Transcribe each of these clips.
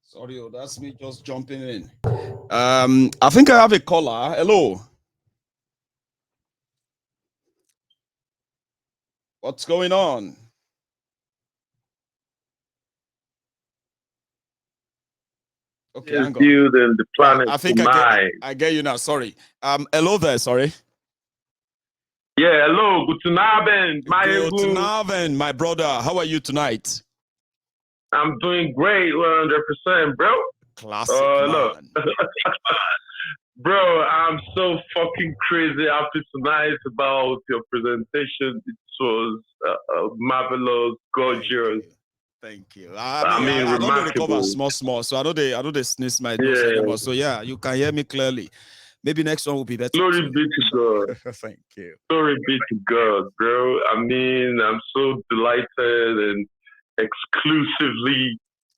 Sorry, that's me just jumping in. I think I have a caller. Hello. What's going on? Okay, hang on. Building the planet. I think I get you now. Sorry. Hello there. Sorry. Yeah, hello. Guten Abend, Guten Abend, my brother. How are you tonight? I'm doing great, 100%, bro. Classic, man. Bro, I'm so fucking crazy happy tonight about your presentation. It was marvelous, gorgeous. Thank you. I mean, I don't recover small, so I know they sneeze my nose anymore. So yeah, you can hear me clearly. Maybe next one will be better. Glory be to God. Thank you. Glory be to God, bro. I mean, I'm so delighted and exclusively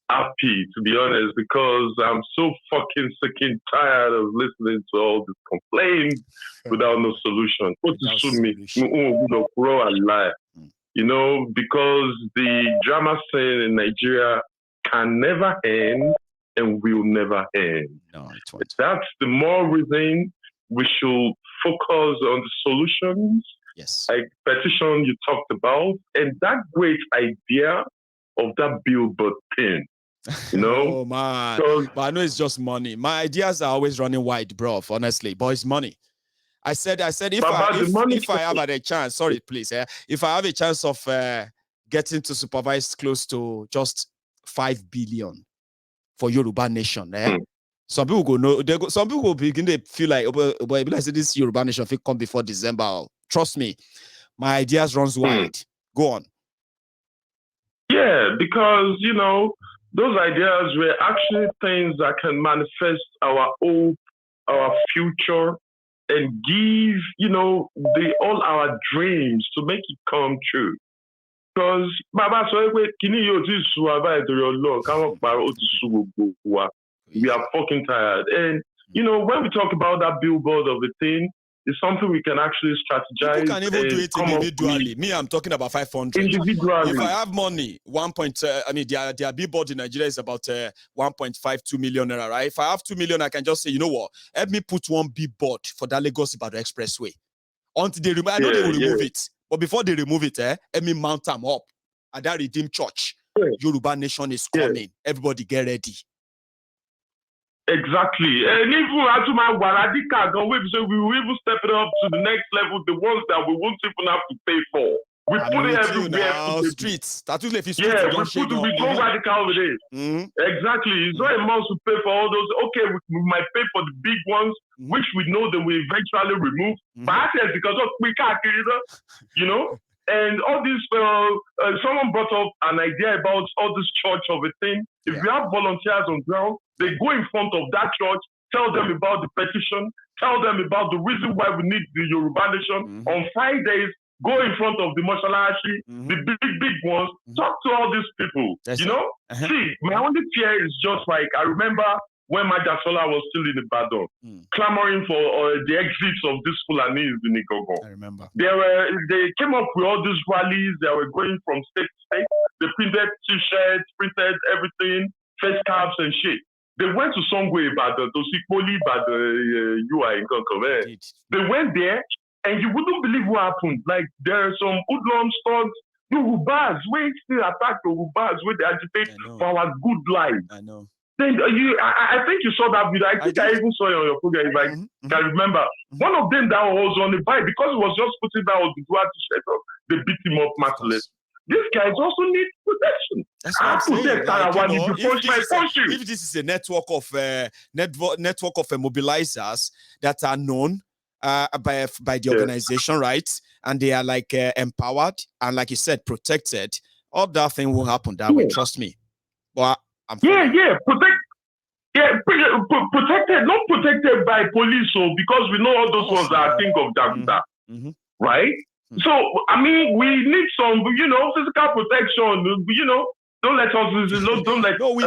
happy, to be honest, because I'm so fucking sick and tired of listening to all these complaints without no solution. You know, because the drama scene in Nigeria can never end and will never end. No, it won't. That's the more reason we should focus on the solutions. Yes. Like petition you talked about, and that great idea of that billboard thing. You know? Oh man. But I know it's just money. My ideas are always running wide, bro, honestly. But it's money. I said if I have a chance, sorry, please. If I have a chance of getting to supervise close to just 5 billion for Yoruba Nation, some people go no, some people will begin to feel like, but this Yoruba Nation will come before December. Trust me, my ideas runs wide. Go on. Yeah, because you know those ideas were actually things that can manifest our hope, our future, and give, you know, all our dreams to make it come true. Because Baba we are fucking tired. And you know, when we talk about that billboard of a thing, it's something we can actually strategize. People can even do it individually. Me, I'm talking about 500. Individually. If I have money, their billboard in Nigeria is about 1.52 million naira, right? If I have 2 million, I can just say, you know what? Help me put one billboard for that Lagos Ibadan Expressway. Until they remove, I know they will remove it, but before they remove it, let me mount them up at that Redeemed Church. Yoruba Nation is coming. Everybody get ready. Exactly. And even Atuma Waradika, we will even step it up to the next level, the ones that we won't even have to pay for. We put it everywhere. Streets. We go radical with it. Exactly. It's not a must to pay for all those. Okay, we might pay for the big ones, which we know that we eventually remove. But actually, because of we can't, you know. And all this, someone brought up an idea about all this church of a thing. If you have volunteers on ground, they go in front of that church, tell them about the petition, tell them about the reason why we need the Yoruba Nation. On Fridays, go in front of the Moshalashi, the big ones, talk to all these people. You know? See, my only fear is just like, I remember when Majasola was still in Ibadan, clamoring for the exits of these Fulanis in Igogo. I remember. They came up with all these rallies. They were going from state to state. They printed T-shirts, printed everything, face caps and shit. They went to Songwe Ibadan, to Sikoli Ibadan, UI in Konkome. They went there, and you wouldn't believe what happened. Like, there are some hoodlum thugs, Yorubas, we still attack Yorubas, where they agitate for our good life. I know. Then I think you saw that video. I think I even saw it on your program, if I can remember. One of them that was on the bike, because he was just putting that on the t-shirt, they beat him up merciless. These guys also need protection. That's what I'm saying. If this is a network of mobilizers that are known by the organization, right, and they are like empowered and, like you said, protected, all that thing will happen that way. Trust me. But protected, not protected by police, because we know all those ones are king of Jaguda, right? So, I mean, we need some, you know, physical protection, you know, Don't let us. Don't let. No, we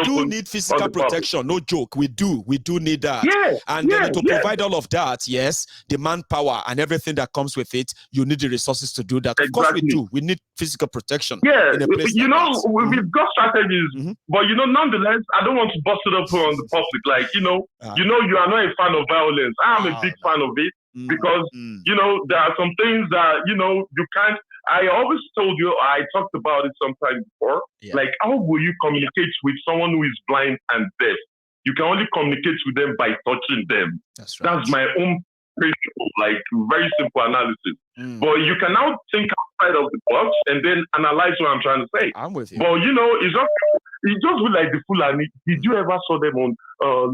do need physical protection. No joke. We do need that. And then to provide all of that, yes, the manpower and everything that comes with it, you need the resources to do that. Of course, we do. We need physical protection. Yeah, in a place we've got strategies, but nonetheless, I don't want to bust it up on the public. Like you are not a fan of violence. I'm a big fan of it because there are some things that you can't. I always told you, I talked about it sometime before. Yeah. Like, how will you communicate with someone who is blind and deaf? You can only communicate with them by touching them. That's right. That's my own principle, like very simple analysis. But you can now think outside of the box and then analyze what I'm trying to say. I'm with you. But it's just like the Fulani. Did you ever saw them on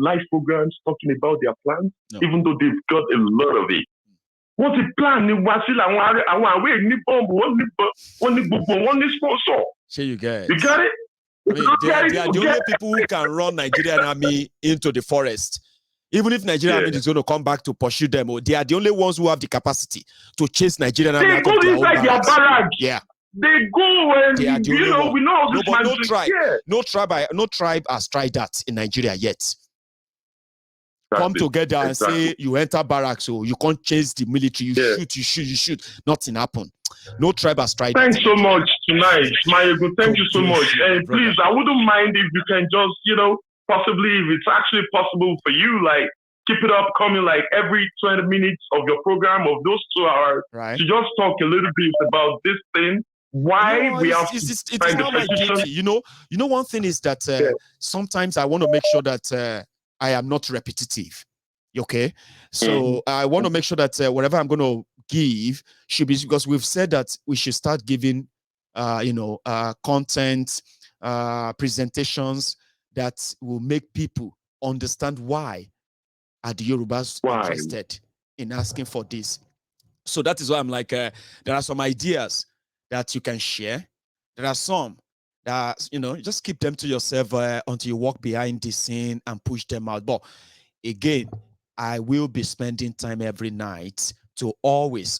live programs talking about their plans? No. Even though they've got a lot of it. What's the plan? You sponsor. Sure, you get. You got it? I mean, they are the only people who can run Nigerian army into the forest. Even if Nigerian army is going to come back to pursue them, they are the only ones who have the capacity to chase Nigerian army out of their own barracks. Yeah. They go and we know this no tribe has tried that in Nigeria yet. Come together and say you enter barracks, so you can't chase the military. You shoot. Nothing happened. No tribe has tried. Thanks so much tonight, Mayego. Thank you so much. And please, I wouldn't mind if you can just, possibly if it's actually possible for you, like keep it up coming like every 20 minutes of your program of those 2 hours to just talk a little bit about this thing. Why we have it's not my duty. One thing is that sometimes I want to make sure that I am not repetitive. Okay. So I want to make sure that whatever I'm going to give should be, because we've said that we should start giving, content, presentations that will make people understand why are the Yorubas interested in asking for this. So that is why I'm like, there are some ideas that you can share. There are some that, just keep them to yourself until you walk behind the scene and push them out. But again, I will be spending time every night to always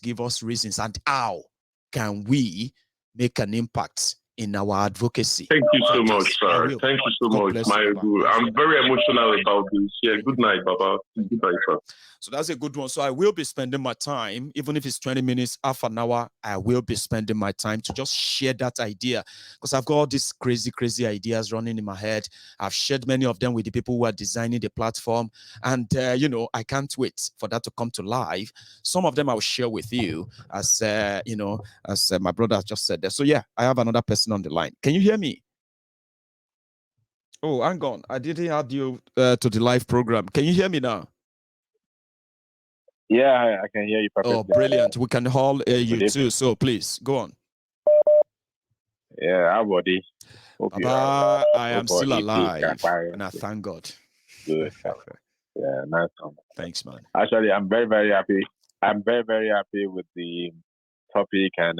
give us reasons and how can we make an impact in our advocacy. Thank you so much, sir. Thank you so much, Mayego. I'm very emotional about this. Yeah, good night, Baba. Good night, sir. So that's a good one. So I will be spending my time, even if it's 20 minutes, half an hour, I will be spending my time to just share that idea, because I've got all these crazy ideas running in my head. I've shared many of them with the people who are designing the platform. And, I can't wait for that to come to life. Some of them I'll share with you as, as my brother just said there. So yeah, I have another person on the line. Can you hear me? Oh, hang on. I didn't add you to the live program. Can you hear me now? Yeah, I can hear you perfectly. Oh, brilliant. We can all hear you too. So please, go on. Yeah, buddy. Baba, I am still alive. And I thank God. Good. Yeah, nice one. Thanks, man. Actually, I'm very, very happy. I'm very, very happy with the topic and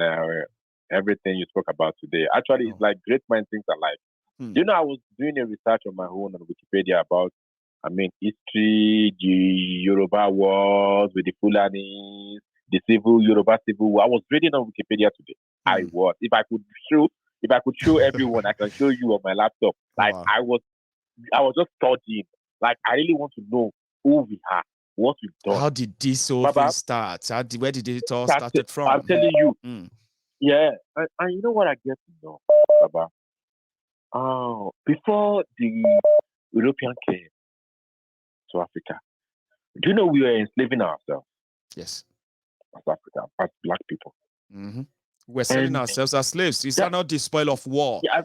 everything you spoke about today. Actually, it's like great minds think alike. I was doing a research on my own on Wikipedia about, history, the Yoruba wars with the Fulanis, the Yoruba civil war. I was reading on Wikipedia today. I was. If I could show everyone, I can show you on my laptop. Like I was just studying. Like I really want to know who we are, what we've done. How did this whole thing start? Where did it all started from? I'm telling you. Yeah, and you know what I get to know, Baba? Before the European came to Africa, do you know we were enslaving ourselves? Yes. As Africa, as black people. We're selling ourselves as slaves. Is that not the spoil of war? Yeah,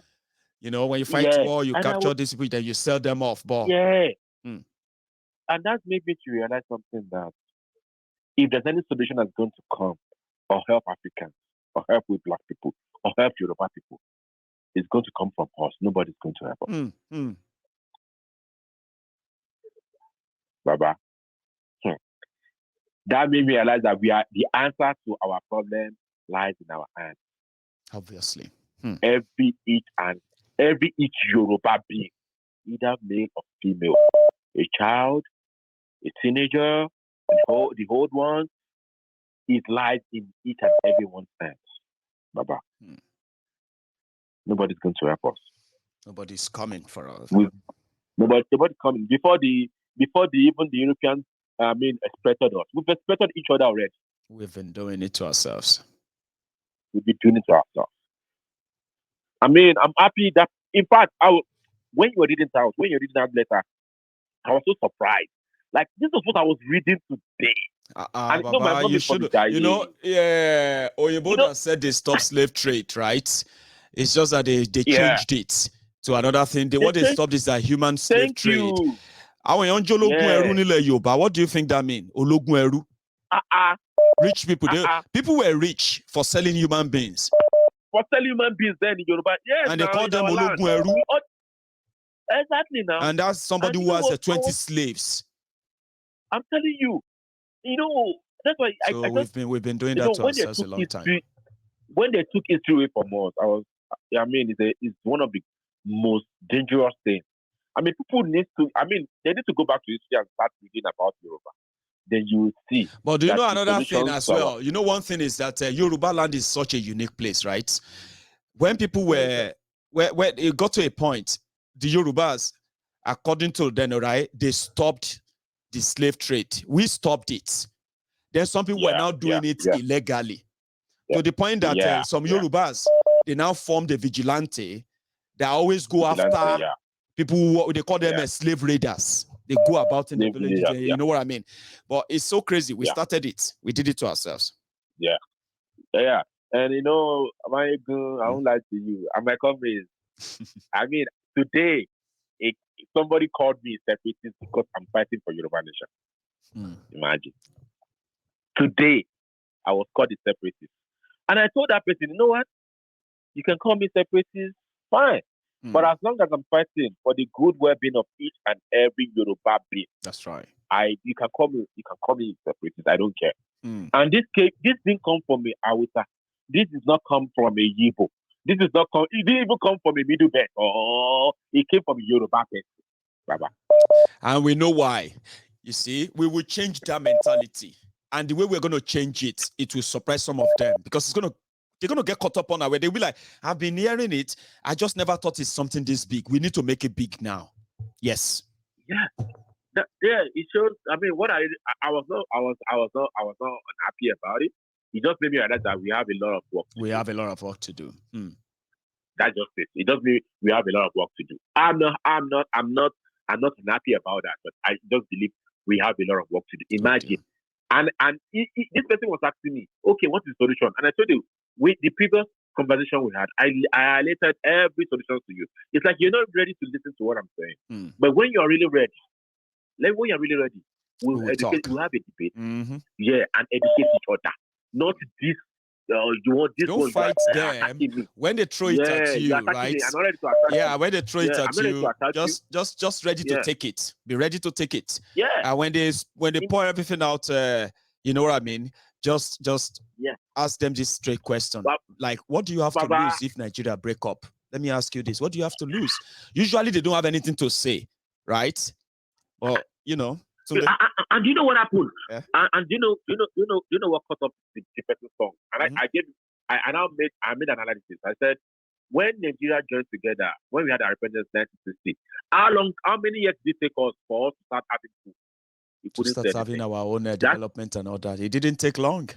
when you fight war, you capture these people, then you sell them off. But and that made me to realize something, that if there's any solution that's going to come or help Africans, or help with black people, or help Yoruba people, it's going to come from us. Nobody's going to help us. Baba. That made me realize that we are the answer to our problem lies in our hands. Obviously. Every each Yoruba being, either male or female, a child, a teenager, the old ones, it lies in each and everyone's hands. Baba. Nobody's going to help us. Nobody's coming for us. Nobody's coming. Before the Europeans, expected us. We've expected each other already. We've been doing it to ourselves. We've been doing it to ourselves. I'm happy that, in fact, when you were reading that letter, I was so surprised. Like, this is what I was reading today. And Baba, you should, Oyeboda said they stopped slave trade, right? It's just that they changed it to another thing. What they stopped is that human slave trade. What do you think that means? Rich people. People were rich for selling human beings. For selling human beings then in Yoruba. Yes, and they call them Ologun Eru. Exactly now. And that's somebody who has 20 slaves. I'm telling you. That's why we've been doing that to ourselves a long time. When they took history away from us, it's one of the most dangerous things. People need to. They need to go back to history and start reading about Yoruba. Then you will see. But do you know another thing as well? One thing is that Yoruba land is such a unique place, right? When people where it got to a point, the Yorubas, according to them, right, they stopped the slave trade. We stopped it. Then some people were now doing it illegally. To the point that some Yorubas, they now formed a vigilante. They always go after people who they call them slave raiders. They go about in the villages, you know what I mean? But it's so crazy. We started it. We did it to ourselves. Yeah. And I won't lie to you. And my comrades, today, somebody called me separatist because I'm fighting for Yoruba Nation. Imagine. Today, I was called a separatist. And I told that person, you know what? You can call me separatist, fine. But as long as I'm fighting for the good well-being of each and every Yoruba being, that's right. You can call me separatist. I don't care. And this didn't come from me, Awusa. This does not come from a Yibo. It didn't even come from a Middle Belt. It came from a Yoruba person. Baba. And we know why. You see, we will change that mentality. And the way we're going to change it, it will surprise some of them because they're going to get caught up on our way. They'll be like, I've been hearing it. I just never thought it's something this big. We need to make it big now. Yes. Yeah. It shows. What I was not unhappy about it. It just made me realize that we have a lot of work. Have a lot of work to do. That's just it. It does mean we have a lot of work to do. I'm not unhappy about that, but I just believe we have a lot of work to do. Imagine. And this person was asking me, okay, what's the solution? And I told you, with the previous conversation we had, I highlighted every solution to you. It's like you're not ready to listen to what I'm saying. But when you're really ready, we'll have a debate. Yeah, and educate each other. Not this. You want this? Don't fight them when they throw it at you, right? When they throw it at you, just ready to take it. Be ready to take it. Yeah. And when they pour everything out, you know what I mean? Just ask them this straight question. Like, what do you have to lose if Nigeria break up? Let me ask you this: what do you have to lose? Usually, they don't have anything to say, right? Well, and you know what happened? Yeah. And you know what caught up the person's song? And I made an analysis. I said, when Nigeria joined together, when we had our independence in 1960, how many years did it take us for us to start having food? To start having our own development and all that. It didn't take long.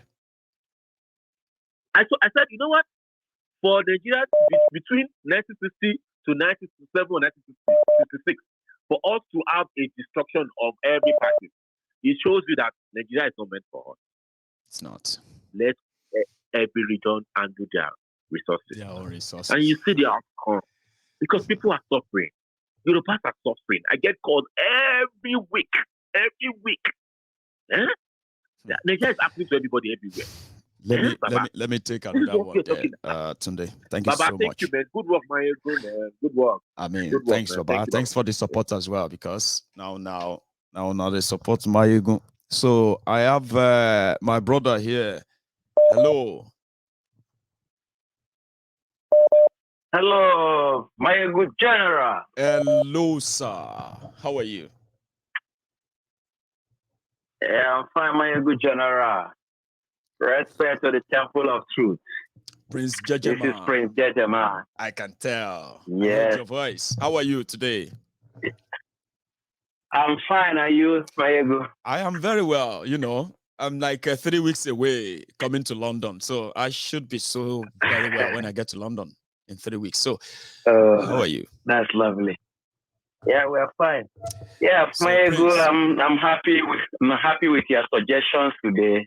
I said, you know what? For Nigeria between 1960 to 1967 or 1966, for us to have a destruction of every party, it shows you that Nigeria is not meant for us. It's not. Let every region handle their resources. Their own resources. And you see the outcome. Because people are suffering. Europeans are suffering. I get called every week. Nigeria is happening to everybody everywhere. Let me take another one there, Tunde. Thank you so much. Thank you, man. Good work, my good work. Thanks, Baba. Thanks for the support as well, because now they support Mayegun. So I have my brother here. Hello. Hello, Mayegun General. Hello, sir. How are you? Yeah, I'm fine, Mayegun General. Respect to the temple of truth. Prince Jejema. This is Prince Jejema. I can tell. Yes. I heard your voice. How are you today? I'm fine. Are you, Mayego? I am very well. You know, I'm like 3 weeks away coming to London. So I should be so very well when I get to London in 3 weeks. So how are you? That's lovely. Yeah, we're fine. Yeah, So, Mayego, I'm happy with your suggestions today.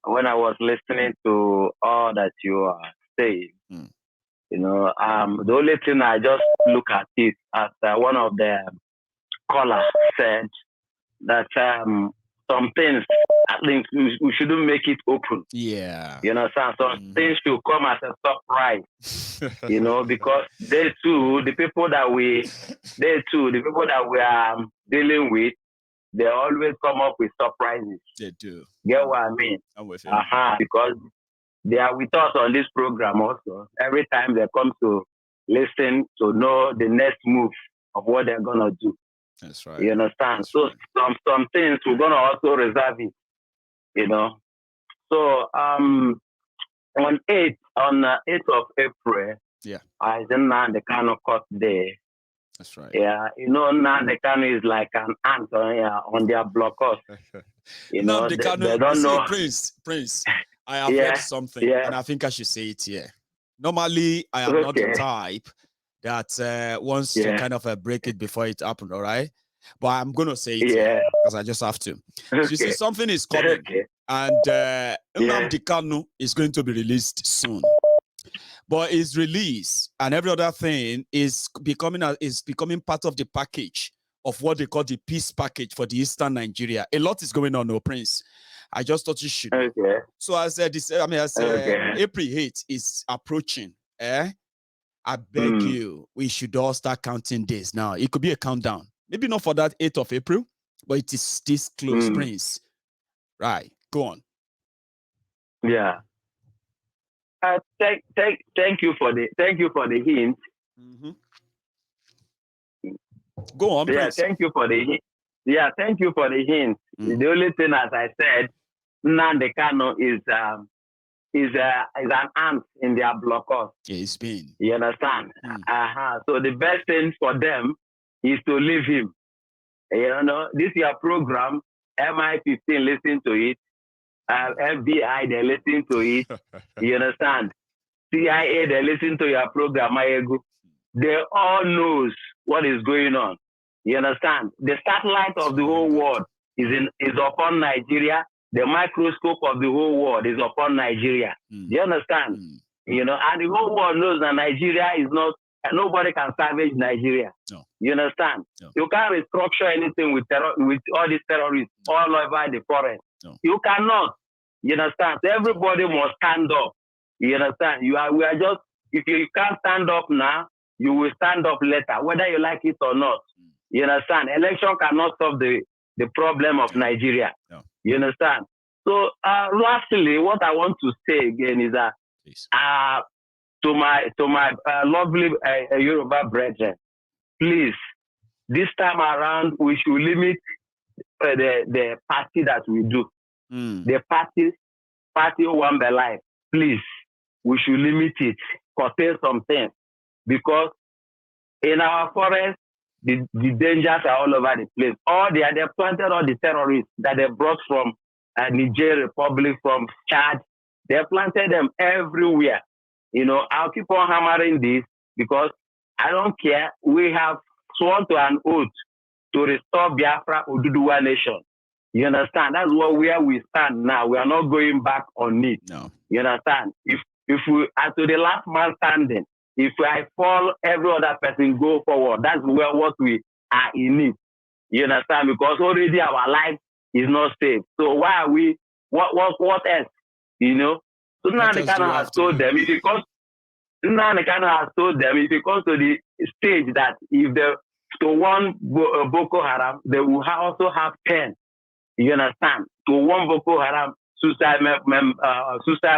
When I was listening to all that you are saying, you know, the only thing I just look at is as one of the callers said that some things, at least we shouldn't make it open. Yeah. You know, some things should come as a surprise. You know, because the people that we are dealing with, they always come up with surprises. They do. Get what I mean? I'm with you. Because they are with us on this program also. Every time they come to listen to know the next move of what they're gonna do. That's right. You understand? That's so right. some things we're gonna also reserve it. You know. So on 8th of April, I then the kind of court day. That's right. Yeah, you know, now the Kanu is like an ant on their blockers. You know, they don't know. Prince, I have heard something, and I think I should say it here. Normally, I am not the type that wants to kind of break it before it happened, all right? But I'm going to say it here, because I just have to. So you see, something is coming, and Nnamdi Kanu is going to be released soon. But his release and every other thing is becoming part of the package of what they call the peace package for the Eastern Nigeria. A lot is going on, Prince. I just thought you should. Okay. So as April 8th is approaching, I beg you, we should all start counting days now. It could be a countdown. Maybe not for that 8th of April, but it is this close, Prince. Right. Go on. Yeah. Thank you for the hint. Go on, Prince. Thank you for the hint. Yeah, thank you for the hint. The only thing, as I said, Nnamdi Kanu is an ant in their blockers. Yeah, it's been. You understand? So the best thing for them is to leave him. You know, this is your program. MI15 listen to it. FBI, they listen to it. You understand? CIA, they listen to your program. They all knows what is going on. You understand? The satellite of the whole world is upon Nigeria. The microscope of the whole world is upon Nigeria. You understand? You know, and the whole world knows that Nigeria is not. Nobody can savage Nigeria. No. You understand? No. You can't restructure anything with all these terrorists all over the forest. No. You cannot. You understand? So everybody must stand up. You understand? We are just, if you can't stand up now, you will stand up later, whether you like it or not. You understand? Election cannot solve the problem of Nigeria. No. You understand? So lastly, what I want to say again is that to my lovely Yoruba brethren, please, this time around, we should limit the party that we do. The party one by life. Please, we should limit it, curtail some things, because in our forest, the dangers are all over the place. They planted all the terrorists that they brought from Niger Republic, from Chad. They planted them everywhere. You know, I'll keep on hammering this because I don't care. We have sworn to an oath to restore Biafra Oduduwa nation. You understand? That's where we stand now. We are not going back on it. No. You understand? If we are to the last man standing, if I fall, every other person go forward. That's what we are in it. You understand? Because already our life is not safe. So why are we? What else? You know? So Nnamdi Kanu has told them, if it comes to the stage that if to one Boko Haram, they will also have 10. You understand? To one Boko Haram suicide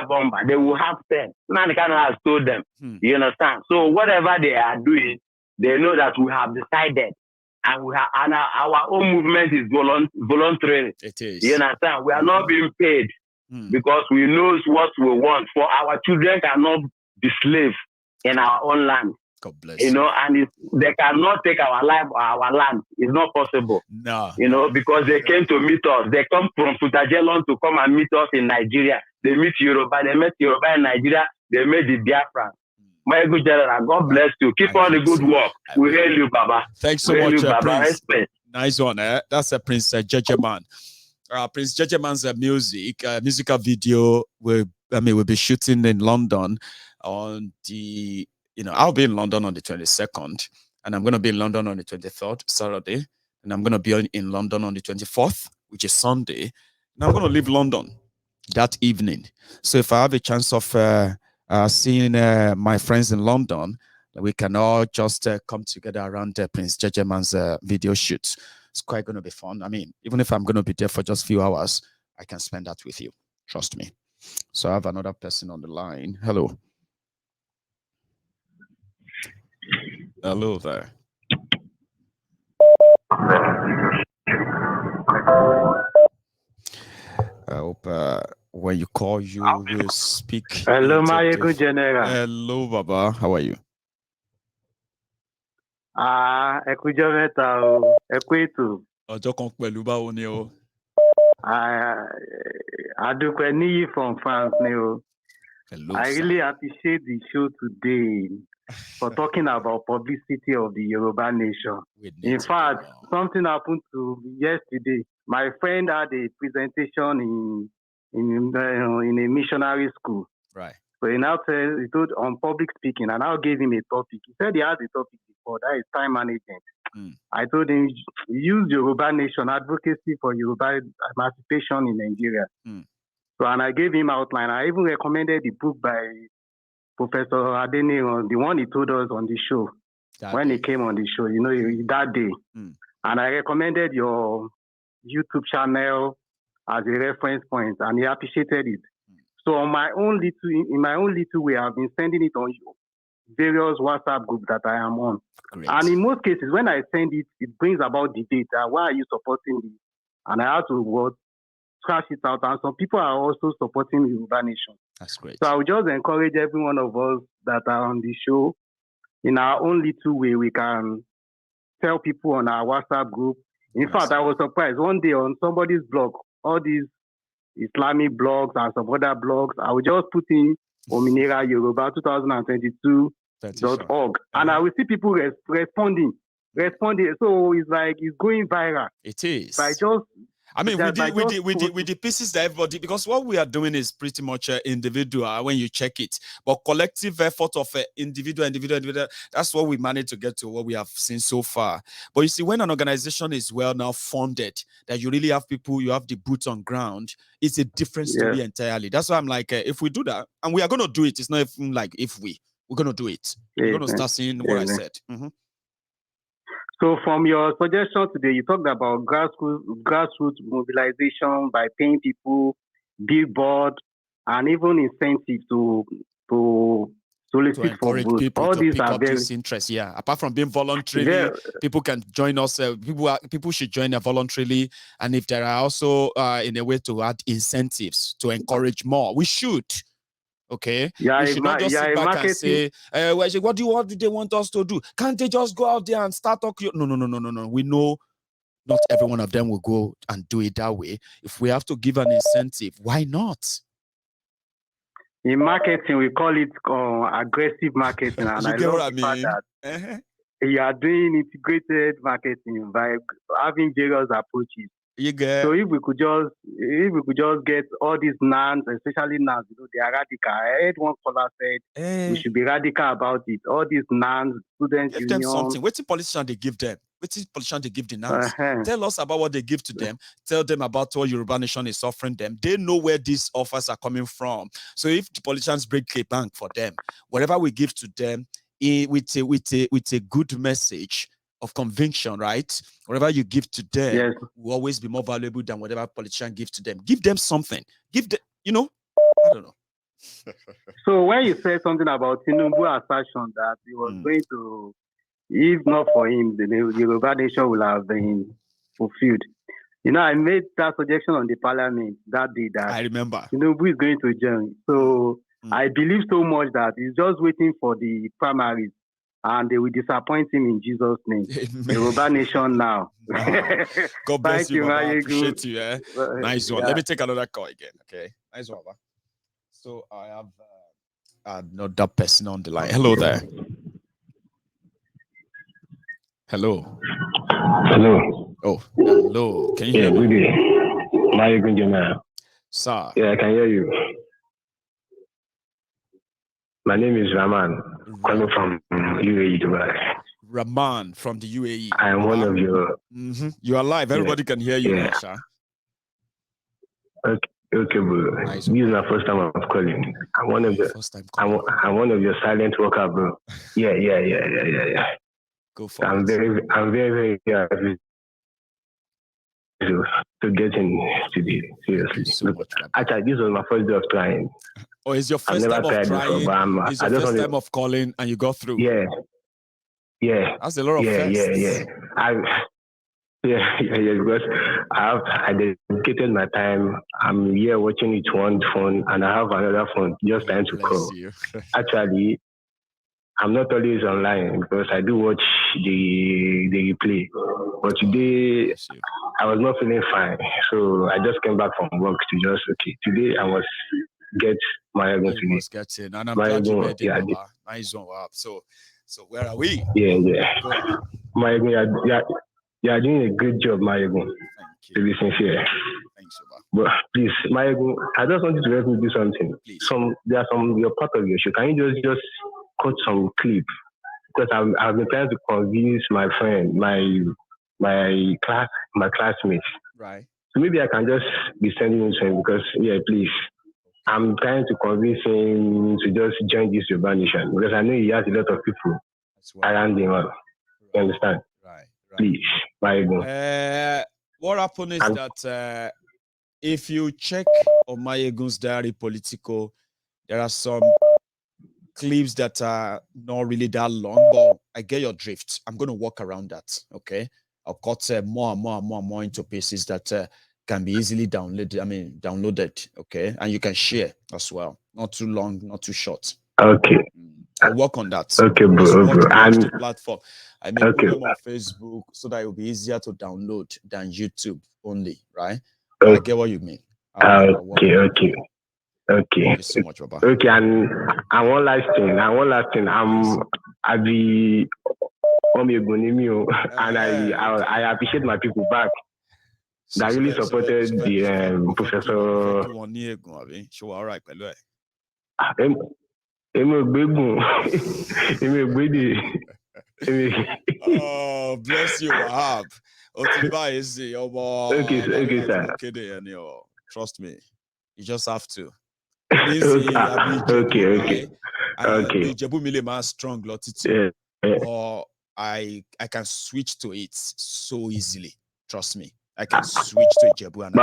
bomber, they will have 10. Nnamdi Kanu has told them. You understand? So whatever they are doing, they know that we have decided, and our own movement is voluntary. It is. You understand? We are not being paid. because we know what we want. For our children cannot be slaves in our own land. God bless you. And they cannot take our life or our land. It's not possible. No. Because they came to meet us. They come from Futajelon to come and meet us in Nigeria. They meet Yoruba. They met Yoruba in Nigeria. They met the Biafran. My good general, God bless you. Keep on the good work. We hail you, Baba. Thanks so much, Prince. Respect. Nice one. That's a Prince Jejeman. Prince Jejeman's musical video we'll be shooting in London on the, I'll be in London on the 22nd, and I'm going to be in London on the 23rd, Saturday, and I'm going to be in London on the 24th, which is Sunday, and I'm going to leave London that evening. So if I have a chance of seeing my friends in London, we can all just come together around Prince Jejeman's video shoot. It's quite going to be fun. I mean, even if I'm going to be there for just a few hours, I can spend that with you. Trust me. So I have another person on the line. Hello. Hello there. I hope when you call, you will speak. Hello, my good general. Hello, Baba. How are you? Ẹkújọ́ mẹ́ta o, ẹkú ètò. Ọjọ́ kan pẹ̀lú báwo ni o? Adúpẹ́ Níyì from France ni o. Hello, I really appreciate the show today for talking about publicity of the Yoruba nation. In fact, something happened to yesterday. My friend had a presentation in a missionary school. Right. So he told on public speaking, and I gave him a topic. He said he had a topic before, that is time management. I told him, use Yoruba nation advocacy for Yoruba emancipation in Nigeria. So, and I gave him outline. I even recommended the book by Professor Adeni, the one he told us on the show, when he came on the show, that day. And I recommended your YouTube channel as a reference point, and he appreciated it. So in my own little way, I've been sending it on various WhatsApp groups that I am on. Great. And in most cases, when I send it, it brings about debate. Why are you supporting this? And I have to scratch it out. And some people are also supporting the Yoruba nation. That's great. So I would just encourage every one of us that are on the show, in our own little way, we can tell people on our WhatsApp group. In fact, I was surprised one day on somebody's blog, all these Islamic blogs and some other blogs, I will just put in Ominira Yoruba 2022.org. And I will see people responding. So it's like it's going viral. It is. With the pieces that everybody, because what we are doing is pretty much individual when you check it, but collective effort of individual, that's what we managed to get to what we have seen so far. But you see, when an organization is well now funded, that you really have people, you have the boots on ground, it's a different story entirely. That's why I'm like, if we do that, and we are going to do it, it's not even like we're going to do it. We're going to start seeing what I said. So from your suggestion today, you talked about grassroots mobilization by paying people, billboard, and even incentive to solicit for votes. People all to these pick are up very this interest. Yeah, apart from being voluntarily, people can join us. People should join voluntarily, and if there are also in a way to add incentives to encourage more, we should. Okay, we should not just sit back and say, what do they want us to do? Can't they just go out there and start talking? No. We know not every one of them will go and do it that way. If we have to give an incentive, why not? In marketing, we call it aggressive marketing, and I love the fact that you are doing integrated marketing by having various approaches. So if we could just get all these nouns, especially nouns, they are radical. I heard one caller said we should be radical about it. All these nouns, students' give them something. What's the politician they give them? What's the politician they give the nouns? Tell us about what they give to them. Tell them about what Yoruba Nation is offering them. They know where these offers are coming from. So if the politicians break a bank for them, whatever we give to them with a good message of conviction, right? Whatever you give to them will always be more valuable than whatever politician gives to them. Give them something. Give them, I don't know. So when you say something about Tinubu assertion that he was going to, if not for him, the Yoruba nation will have been fulfilled. I made that suggestion on the parliament that day that I remember. Who is going to join. So I believe so much that he's just waiting for the primaries and they will disappoint him in Jesus' name. Yoruba Nation now. Wow. God bless you, Baba. I appreciate you. Nice one. Yeah. Let me take another call again. Okay. Nice one, Baba. So I have another person on the line. Hello there. Hello. Hello. Oh, hello. Can you hear me? Good day. Sir. Yeah, I can hear you. My name is Rahman, calling from UAE, Dubai. Rahman from the UAE. I am one of your... You are live. Everybody can hear you. Yeah. Sir. Okay, bro. Nice. This is my first time I'm calling. I'm one of I'm one of your silent workers, bro. Yeah. Go for I'm it. I'm very happy to get in today. Seriously. So much, actually, this was my first day of trying. Oh, it's your first time of trying? Before, it's your first time of calling and you got through? Yeah. That's a lot of firsts. Because I dedicated my time. I'm here watching it one phone and I have another phone just trying to call. Actually, I'm not always online because I do watch the replay. But today, I was not feeling fine. So I just came back from work to today I must get my ego today. You must get in. And I'm glad you made it, Baba. Nice one. Wow. So where are we? Yeah. My ego, you are doing a great job, my ego. Thank you. To be sincere. Thanks, Baba. But please, my ego, I just want you to help me do something. Please. There are your part of your show. Can you just cut some clip? Because I've been trying to convince my friend, my classmates. Right. So maybe I can just be sending it to him because please. I'm trying to convince him to just join this Yoruba Nation because I know he has a lot of people around him. You understand? Right. Please, my ego. What happened is that if you check on Mayegun's diary political, there are some clips that are not really that long, but I get your drift. I'm going to walk around that, okay? I'll cut more and more into pieces that can be easily downloaded, okay? And you can share as well. Not too long, not too short. Okay. I'll work on that. Okay, bro. The platform. I mean, put them on Facebook so that it will be easier to download than YouTube only, right? But I get what you mean. Okay. Thank you so much, Baba. Okay, and one last thing. I'll be and I appreciate my people back that really supported the Professor. All right, oh, bless you, Wahab. Okay, sir. Trust me, you just have to. Okay. Strong, or I can switch to it so easily. Trust me, I can switch to Ijebu and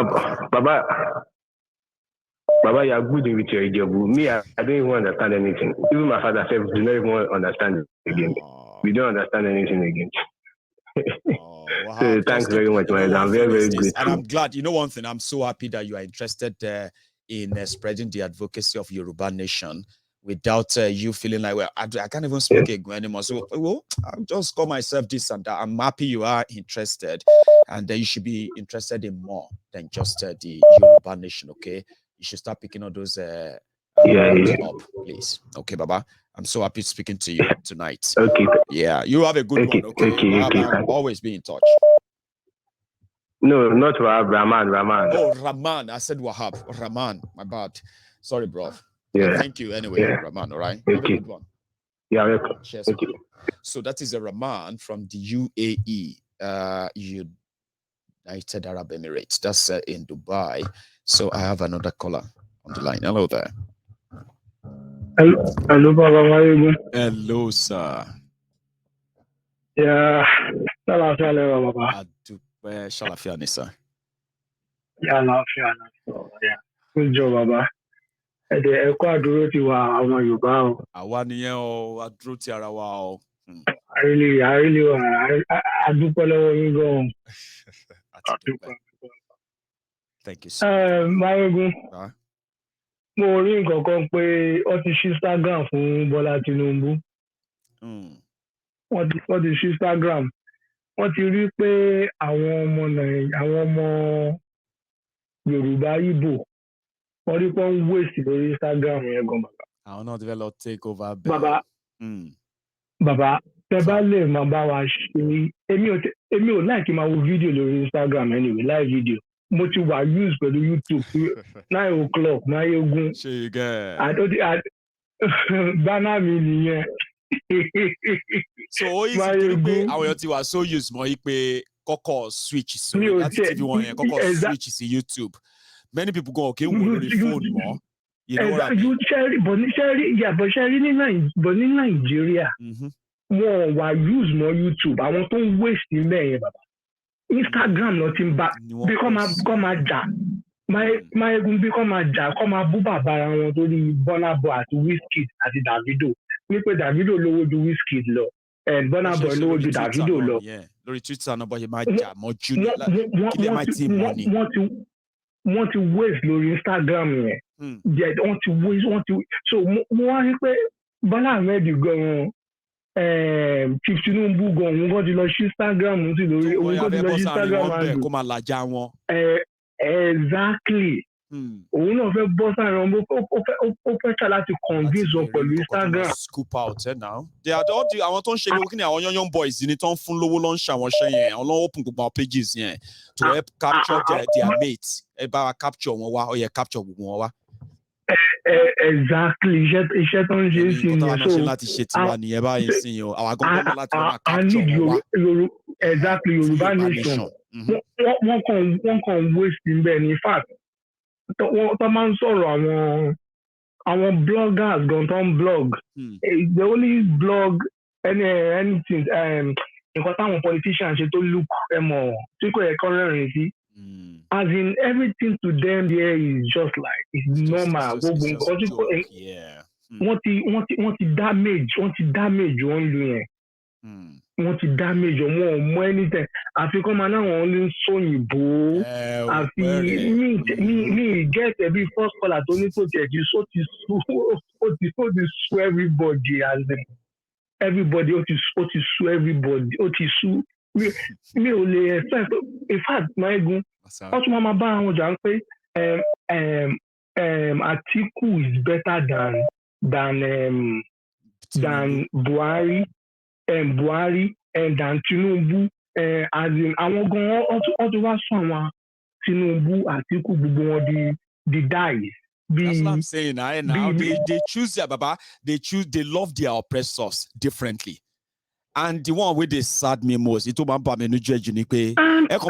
Baba, you are good with your Ijebu. Me, I don't even understand anything. Even my father said, do not even understand it again. We don't understand anything again. So thanks very much, man. I'm very grateful. And I'm glad. You know one thing, I'm so happy that you are interested in spreading the advocacy of Yoruba Nation without you feeling like, well, I can't even speak Igbo anymore. So I'll just call myself this and that. I'm happy you are interested, and you should be interested in more than just the Yoruba Nation, okay? You should start picking all those up, please. Okay, Baba. I'm so happy speaking to you tonight. Okay. Yeah, you have a good one, okay? I'll always be in touch. No, not Wahab, Rahman. Oh, Rahman. I said Wahab. Rahman. My bad. Sorry, bro. Yeah. Thank you anyway, Rahman. All right. Okay. Have a good one. Yeah, welcome. Cheers. Okay. So that is a Rahman from the UAE, United Arab Emirates. That's in Dubai. So I have another caller on the line. Hello there. Hello, Baba. How are you doing? Hello, sir. Yeah. Hello, Baba. Shalafia, sir. Yeah. Good job, Baba. The Ecuador ti wa àwọn Yorùbá o. Àwa nìyẹn o, a dúró ti ara wa o. I really want. I dúpẹ́ lọ́wọ́ yín gan. Thank you so much. Mayegun. Mo rí nǹkan kan pé ó ti ṣí Instagram fún Bọ́lá Tinubu. Wọ́n ti ṣí Instagram. Wọ́n ti rí pé àwọn ọmọ Yorùbá Ìgbò wọ́n rí pé wọ́n ń waste lórí Instagram yẹn gan bàbá. Àwọn náà ti fẹ́ lọ take over bẹ́ẹ̀. Bàbá tẹ bá lè máa bá wa ṣe èmi ò láì kí n máa wo fídíò lórí Instagram anyway live video. Mo ti wà use pẹ̀lú YouTube 9 o'clock Mayegun. Ṣé you get? Bánà mi nìyẹn. So ó yí sí torí pé àwọn èèyàn ti wà so use mọ́ yí pé kọ́kọ́ switch sórí láti TV wọn yẹn kọ́kọ́ switch sí YouTube. Many people go okay wò lórí phone mọ́. You know what I mean? Ṣẹ́rí ní Nàìjíríà wọ́n wà use mọ́ YouTube àwọn tó ń waste nílẹ̀ yẹn bàbá. Instagram lọ ti ń bá bí kọ́ máa jà Mayegun bí kọ́ máa jà kọ́ máa bú bàbá ara wọn torí Burna Boy àti Wizkid àti Davido wípé Davido lówó ju Wizkid lọ Burna Boy lówó ju Davido lọ. Lórí Twitter náà bọ́yẹ máa jà mọ́ jù kílẹ̀ máa ti mọ́ ni. Wọ́n ti waste lórí Instagram yẹn wọ́n ti waste so mo wá rí pé Bọ́lá Ahmed gan-an Chief Tinubu gan-an òun gan ti lọ sí Instagram sí lórí òun gan ti lọ sí Instagram àndù kó máa làjà wọn. Exactly òun náà fẹ́ bọ́ sáré wọn ó fẹ́ ṣá láti convince wọn pẹ̀lú Instagram. Scoop out now. Àwọn tó ń ṣe gbogbo kí ni àwọn young boys ni tó ń fún lówó ló ń ṣàwọn ṣẹ́ yẹn àwọn ló ń open gbogbo àwọn pages yẹn to help capture their mates ẹ bá wa capture wọn wá ó yẹ capture gbogbo wọn wá. Exactly iṣẹ́ tó ń ṣe sí ni so ṣe láti ṣe tiwa nìyẹn báyìí sí yìí o àwọn agbọ́n láti máa capture wọn wá. Exactly Yorùbá nation wọ́n kàn waste níbẹ̀ ní fact tó máa ń sọ̀rọ̀ àwọn bloggers gan tó ń blog they only blog anything nǹkan táwọn politicians ṣe tó look tí kò yẹ kọ́ rẹ́rìn sí. As in everything to them there is just like it's normal gbogbo nǹkan tí kò wọ́n ti damage wọ́n lu yẹn wọ́n ti damage wọn ò mọ anything àfikún máa náà wọ́n lè sóyìnbó àfi mi get every first caller tó ní kò tiẹ̀ ti sú everybody as in everybody ó ti sú everybody ó ti sú mi ò lè expect in fact Mayegun wọ́n tún máa bá àwọn jà ń pé Atiku is better than Buhari than Tinubu as in àwọn gan wọ́n tún wá sọ àwọn Tinubu Atiku gbogbo wọn di dies. That's what I'm saying. Now they choose their baba. They love their oppressors differently. And the one where they sad me most, it told me no judge ni pé ẹ kò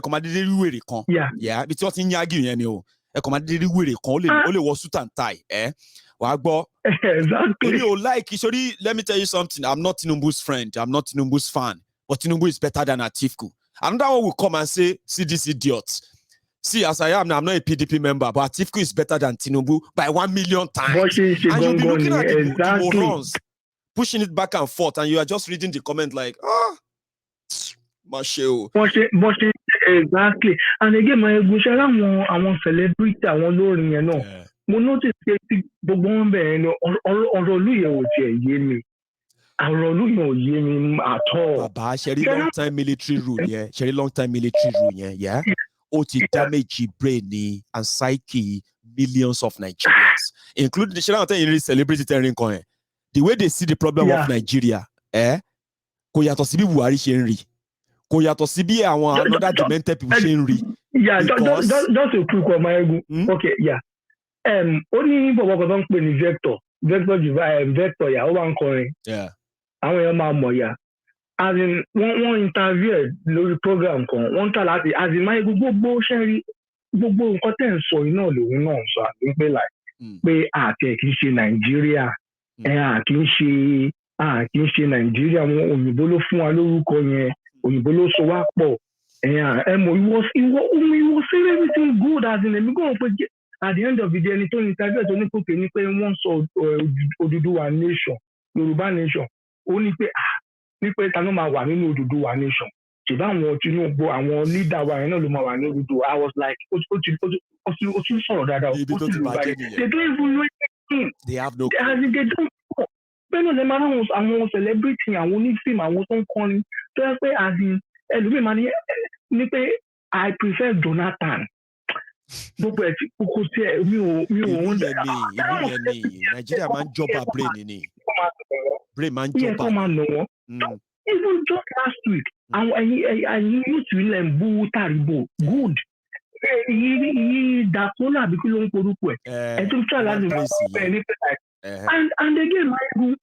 máa dédé rí wèrè kan. Yeah, bí tí wọ́n ti ń yági yẹn ni o. Ẹ kò máa dédé rí wèrè kan, ó lè wọ suit and tie, wàá gbọ́. Exactly. Sorry, let me tell you something. I'm not Tinubu's friend. I'm not Tinubu's fan. But Tinubu is better than Atiku. Another one will come and say, see this idiot. See, as I am now, I'm not a PDP member, but Atiku is better than Tinubu by 1 million times. And you'll be looking at the morons, pushing it back and forth, and you are just reading the comment like, Masheo. Exactly. And again, my Gushara, àwọn celebrity, àwọn olórin yẹn náà. Mo notice pé gbogbo wọn bẹ̀rẹ̀ ní ọ̀rọ̀ olúyẹ̀ ò tiẹ̀ yé mi. Ọ̀rọ̀ olúyẹ̀ ò yé mi at all. Bàbá, ṣe rí long time military rule yẹn, yeah? Ó ti damage brain ni and psyche millions of Nigerians, including the celebrity telling kan. The way they see the problem of Nigeria, kò yàtọ̀ sí bí Buhari ṣe ń rí. Kò yàtọ̀ sí bí àwọn another demented people ṣe ń rí. Yeah, just a quick one, Mayegun. Okay, yeah. Ó ní bọ̀bọ̀ kan tó ń pè ní Vector yà ó wà ń kọrin. Àwọn èèyàn máa mọ̀ yà. As in wọ́n interview lórí program kan wọ́n tà láti as in Mayegun gbogbo ṣẹ́rí gbogbo nǹkan tẹ̀ ń sọ iná lòun náà sọ àbí pé pé àti ẹ̀ kì í ṣe Nàìjíríà kì í ṣe Nàìjíríà wọn òyìnbó ló fún wa lórúkọ yẹn òyìnbó ló so wá pọ̀ ìwọ sí everything good as in èmi kò pé at the end of the day ẹni tó ní interview tó ní kókè ní pé wọ́n sọ Odùduwà nation Yorùbá nation ó ní pé ta ló máa wà nínú Odùduwà nation Chibanwo Tinubu, àwọn leader wa yẹn náà ló máa wà ní Oduduwa. I was like, ó tún sọ̀rọ̀ dáadáa, ó tún lù báyìí. They don't even know anything. They have no clue. They don't know. Bẹ́ẹ̀ náà lè máa ráwọn àwọn celebrity, àwọn onífíìmù, àwọn tó ń kọrin. Tó yẹ pé ẹlòmíì máa ní pé I prefer Jonathan. Gbogbo ẹ̀ tí kókó sí ẹ̀ mi ò ìlú yẹn ni Nàìjíríà máa ń jọba brain ni. Brain máa ń jọba. Iye kan máa nà wọ́n. Even just last week, ẹ̀yin yóò tún ilẹ̀ ń bú Tàríbò. Good. Yí Dàpọ́nà àbí kí ló ń porúkọ ẹ̀. Ẹ tún tún àlàyé ẹ̀ ní pẹ̀lú. And again, Maigun,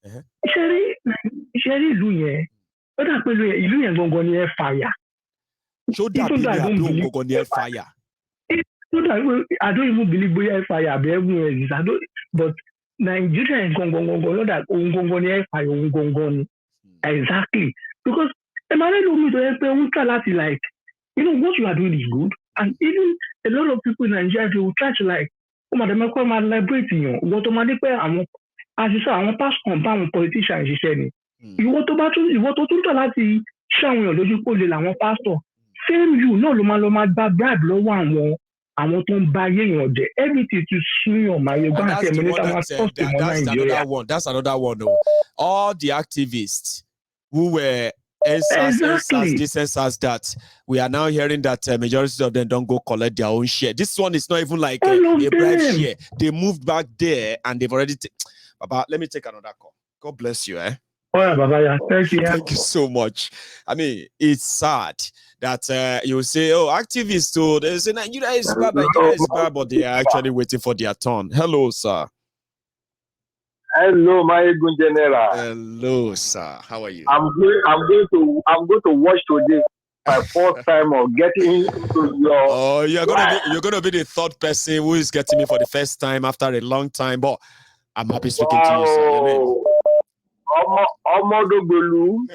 ṣẹ́rí ìlú yẹn, ó dà pé ìlú yẹn gangan ni ẹ fàyà. Ṣó dàbí ní àdó gangan ni ẹ fàyà? I don't even believe bóyá ẹ fàyà àbí everywhere exists. But Nigeria yẹn gangan lọ́dà òun gangan ni ẹ fàyà òun gangan ni. Exactly. Because Emmanuel Omi tó yẹ pé òun try láti like, what you are doing is good. And even a lot of people in Nigeria, they will try to like, madam, I máa liberate yàn. Ìwọ tó máa dé pé àwọn àṣìṣe àwọn pásítọ̀ bá àwọn politicians ṣiṣẹ́ ni. Ìwọ tó tún tọ̀ láti ṣé àwọn èèyàn lójú kó lè làwọn pásítọ̀. Same you náà ló máa gba bribe lọ́wọ́ àwọn tó ń bá ayé èèyàn jẹ. Everything to swing on my ego and tell me that that's another one though. All the activists who were NSAS that we are now hearing that majority of them don't go collect their own share. This one is not even like a bribe share. They moved back there and they've already Baba, let me take another call. God bless you, eh? Oh yeah, Baba, yeah. Thank you. Thank you so much. I mean, it's sad that you say, oh, activists, so they say Nigeria is bad, but they are actually waiting for their turn. Hello, sir. Hello, my good general. Hello, sir. How are you? I'm going to watch today. My first time of getting into your. Oh, you're gonna be the third person who is getting me for the first time after a long time. But I'm happy speaking to you, sir. Your name? Omodogbolu.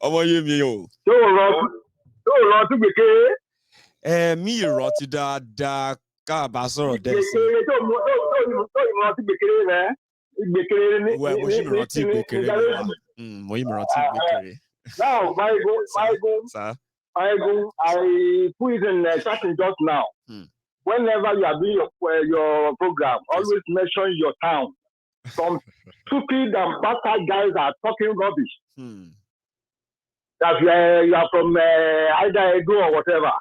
Omoyemi. So rántí gbèké. Mi rántí dáadáa ká bá sọ̀rọ̀ dẹ́sí. Gbèkéré tó rántí gbèkéré rẹ̀. Gbèkéré ní. Mo yí mi rántí gbèkéré ni wa. Mo yí mi rántí gbèkéré. Now, my ego, I put it in chatting just now. Whenever you are doing your program, always mention your town. Some stupid and bastard guys are talking rubbish. That you are from either Edo or whatever.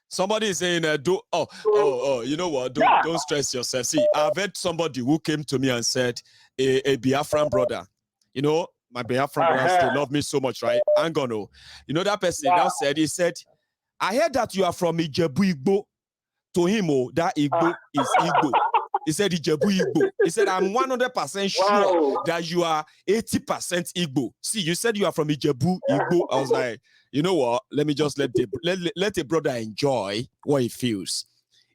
Somebody is saying, you know what? Don't stress yourself. See, I've heard somebody who came to me and said, a Biafran brother, my Biafran brothers, they love me so much, right? I'm gonna, that person now said, he said, I heard that you are from Ijebu Igbo. To him, that Igbo is Igbo. He said, Ijebu Igbo. He said, I'm 100% sure that you are 80% Igbo. See, you said you are from Ijebu Igbo. I was like, you know what? Let me just let a brother enjoy what he feels.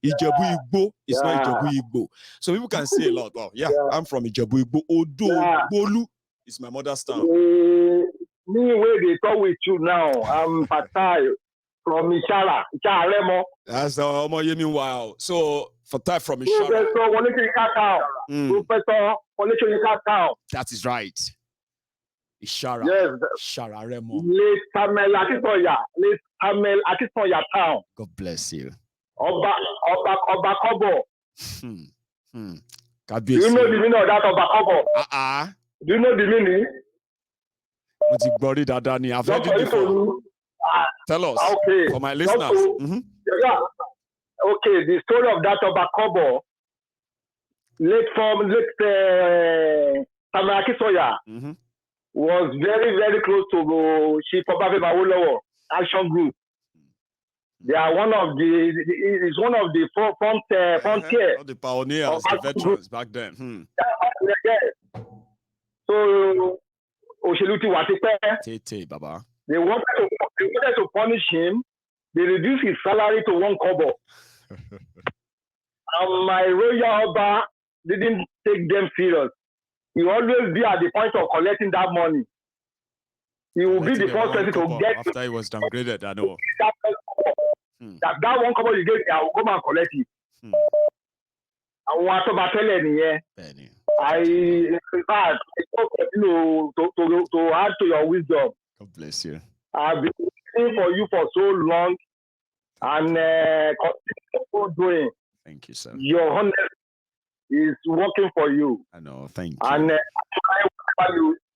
Ijebu Igbo is not Ijebu Igbo. So people can say a lot. Oh, I'm from Ijebu Igbo. Odo Bolu is my mother's town. Me, where they talk with you now, I'm Fatai from Ishara Remo. That's Omoyemi. Wow. So Fatai from Ishara. Professor That is right. Ishara. Yes. Ishara Remo. Late Samuel Akitoya town. God bless you. Oba Kobo. God Do you know the meaning of that Oba Kobo? Do you know the meaning? I've heard it before. Tell us, for my listeners. Okay, the story of that Oba Kobo, late Samuel Akitoya, was very, very close to Chief Obafe Awolowo Action Group. They are one of the frontier. The pioneers, the veterans back then. So, Osheluti Watipe, Tete, Baba. They wanted to punish him. They reduced his salary to 1 kobo. And my royal Oba didn't take them serious. He always be at the point of collecting that money. He will be the first person to get after he was downgraded. I know. That 1 kobo you get, I will come and collect it. I want to tell you, in fact, to add to your wisdom. God bless you. I've been waiting for you for so long, and continue doing. Thank you, sir. Your honor is working for you. I know. Thank you. And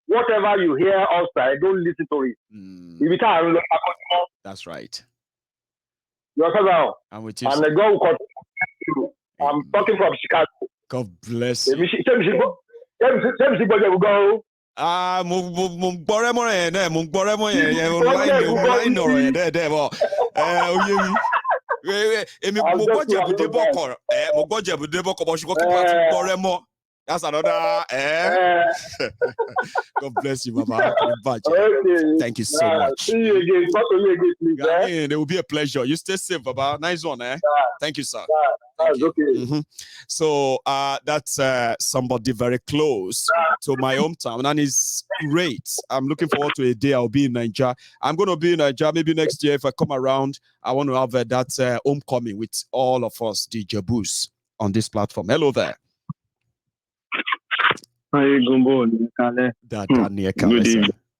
whatever you hear outside, don't listen to it. That's right. I'm with you. And the God will continue you. I'm talking from Chicago. God bless you. That's another. God bless you, Baba. Thank you so much. See you again. Talk to you again, please. It will be a pleasure. You stay safe, Baba. Nice one, eh? Thank you, sir. Thank you. Okay. So that's somebody very close to my hometown, and it's great. I'm looking forward to a day I'll be in Nigeria. I'm going to be in Nigeria maybe next year if I come around. I want to have that homecoming with all of us, the Jabus, on this platform. Hello there. Hi,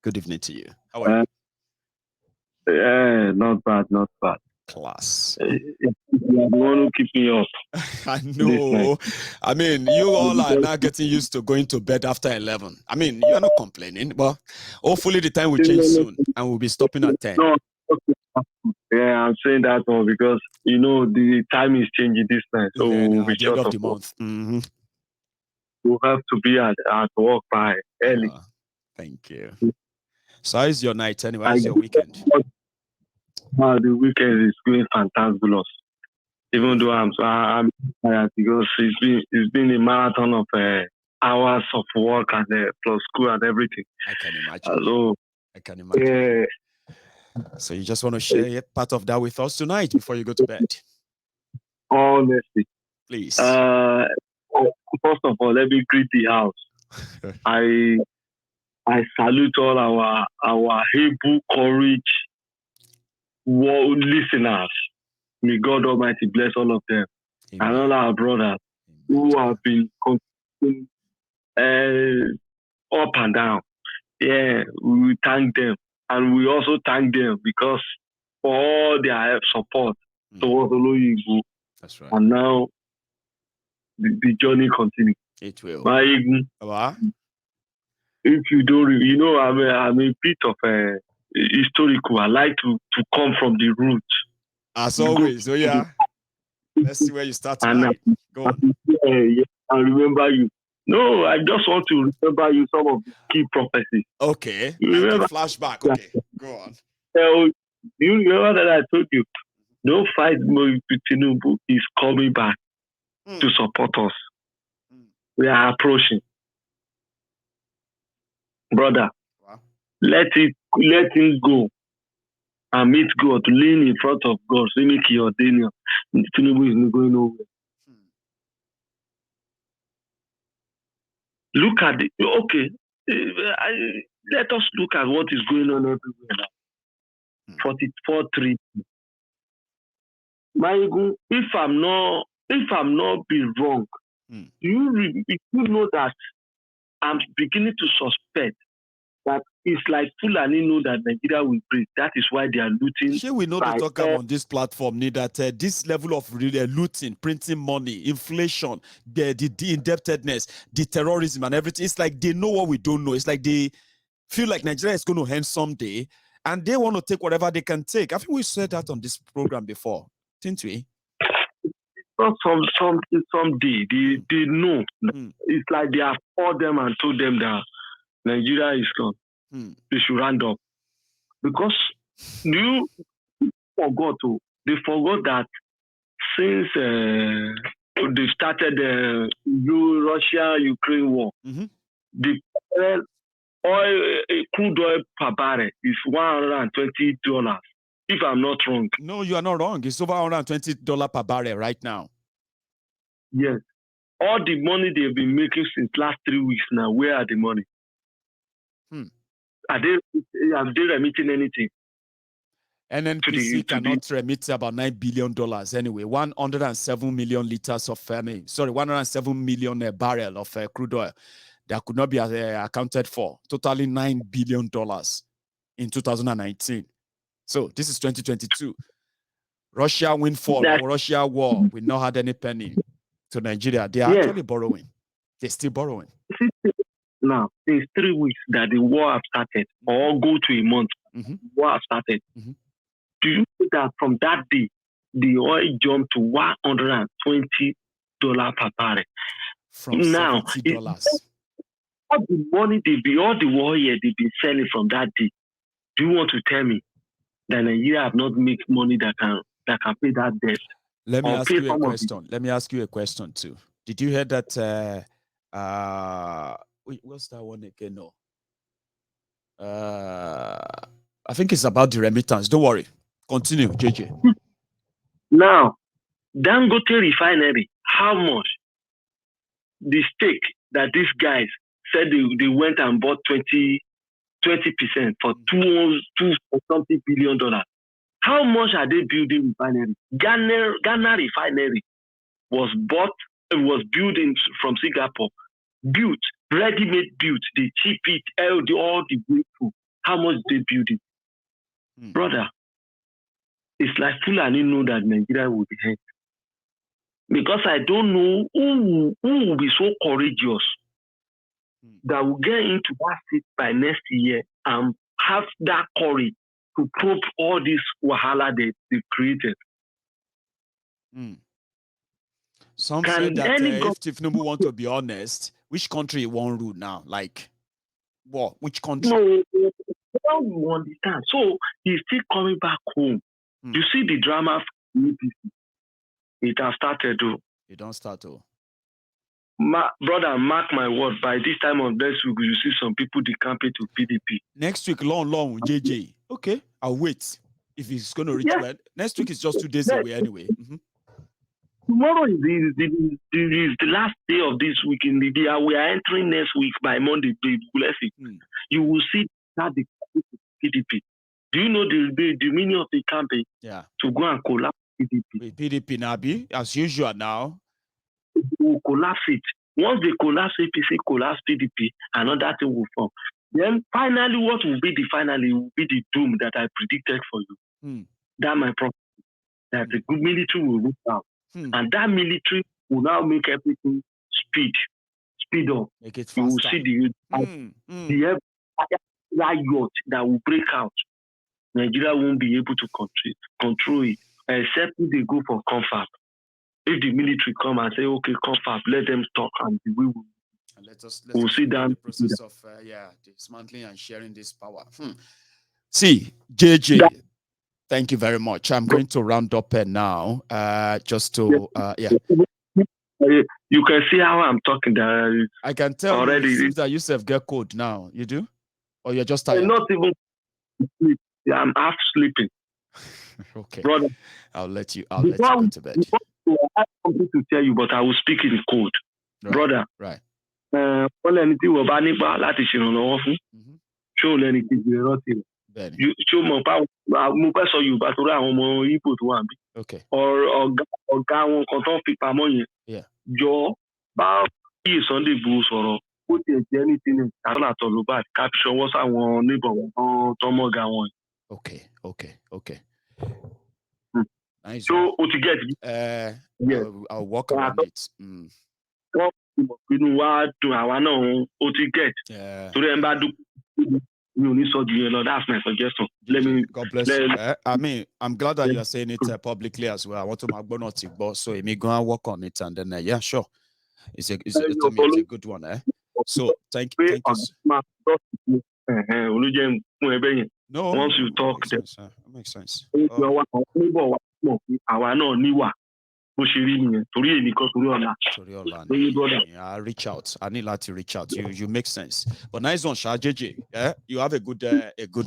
good evening to you. How are you? Not bad. Class. You want to keep me up. I know. I mean, you all are now getting used to going to bed after 11. I mean, you are not complaining, but hopefully the time will change soon and we'll be stopping at 10. No. Yeah, I'm saying that one because, the time is changing this time. So we'll be at the end of the month. Mm-hmm. We'll have to be at work by early. Thank you. So how is your night anyway? How is your weekend? The weekend is going fantabulous. Even though I'm tired because it's been a marathon of hours of work and plus school and everything. I can imagine. I can imagine. Yeah. So you just want to share part of that with us tonight before you go to bed? Honestly. Please. First of all, let me greet the house. I salute all our able, courage listeners. May God Almighty bless all of them. Amen. And all our brothers who have been up and down. Yeah, we thank them. And we also thank them because for all their support towards Oloyibo. That's right. And now the journey continues. It will. If you don't, I'm a bit of a historical. I like to come from the roots. As always. So yeah. Let's see where you start tonight. Go on. Yeah, I remember you. No, I just want to remember you some of the key prophecies. Okay. Remember? Flashback. Okay. Go on. You remember that I told you, no fight with Tinubu is coming back to support us. We are approaching. Brother, let him go and meet God, lean in front of God, so make your Daniel. Tinubu is not going nowhere. Look at it. Okay. Let us look at what is going on everywhere now. 44-3. If I'm not being wrong, you know that I'm beginning to suspect that it's like Fulani know that Nigeria will break. That is why they are looting. Sure, we know to talk on this platform need that this level of looting, printing money, inflation, the indebtedness, the terrorism and everything. It's like they know what we don't know. It's like they feel like Nigeria is going to end someday and they want to take whatever they can take. I think we said that on this program before, didn't we? Not someday. They know. It's like they have called them and told them that Nigeria is gone. They should round up. Because they forgot that since they started the Russia-Ukraine war, the crude oil per barrel is $120. If I'm not wrong. No, you are not wrong. It's over $120 per barrel right now. Yes. All the money they've been making since last 3 weeks now, where are the money? Are they remitting anything? NNPC cannot remit about $9 billion anyway. 107 million liters of 107 million barrel of crude oil that could not be accounted for. Totally $9 billion in 2019. So this is 2022. Russia windfall or Russia war. We not had any penny to Nigeria. They are actually borrowing. They're still borrowing. Now, it's 3 weeks that the war has started, or go to a month. The war has started. Do you think that from that day, the oil jumped to $120 per barrel? From now, $70. All the money all the oil they've been selling from that day. Do you want to tell me that Nigeria have not made money that can pay that debt? Let me ask you a question. Let me ask you a question too. Did you hear that? What's that one again? No. I think it's about the remittance. Don't worry. Continue, JJ. Now, Dangote refinery, how much? The stake that these guys said they went and bought 20% for $2 billion. How much are they building refinery? Ghana refinery was built from Singapore, ready-made built, they cheap it all the way through. How much they build it? Brother, it's like Fulani know that Nigeria will be hurt. Because I don't know who will be so courageous that will get into that seat by next year and have that courage to prove all this wahala they created. Some say that if Tinubu want to be honest, which country won't rule now? Like, what? Which country? No, you understand. So he's still coming back home. You see the drama from APC. It has started, though. It don't start, though. Brother, mark my word, by this time of next week, you see some people decamping to PDP. Next week, long, JJ. Okay, I'll wait. If it's going to reach well. Next week is just 2 days away anyway. Tomorrow is the last day of this week in the year. We are entering next week by Monday. You will see that the PDP. Do you know the meaning of the campaign? Yeah. To go and collapse PDP. PDP Nabi, as usual now. They will collapse it. Once they collapse APC, collapse PDP, another thing will form. Then finally, what will be the finally will be the doom that I predicted for you. That my prophecy. That the good military will root out. And that military will now make everything speed up. Make it faster. You will see the riot that will break out. Nigeria won't be able to control it, except if they go for confab. If the military come and say, okay, confab, let them talk, and we will. We'll see down the process of dismantling and sharing this power. See, JJ. Thank you very much. I'm going to round up now, just to, You can see how I'm talking. I can tell already. It seems that you self get cold now. You do? Or you're just tired? I'm not even sleep. I'm half sleeping. Okay. Brother, I'll let you go to bed. I have something to tell you, but I will speak in code. Right. Brother. Right. Ṣó mọ̀ pa mo fẹ́ sọ Yorùbá torí àwọn ọmọ Igbo tó wà níbí. Ọ̀gá wọn kan tó ń fi pamọ́ yẹn. Jọ bá kí Sunday Igboho sọ̀rọ̀ ó tiẹ̀ jẹ́ ní tinú àtọ́nà àtọ̀lù bá ká fi ṣọwọ́ sáwọn níbọ̀ wọn tó mọ̀gá wọn. Okay. Nice. So o ti get. I'll walk around it. Wọ́n ti mọ̀ pé inú wa dùn àwa náà o ti get. Torí ẹ̀ ń bá dúpọ̀. That's my suggestion. God bless you. I mean, I'm glad that you're saying it publicly as well. I want to make bonus, so let me go and work on it, and then sure, it's a good one. So thank you. No, once you talk, that makes sense. I'll reach out. I need to reach out. You make sense. But nice one, Sha JJ. Yeah, you have a good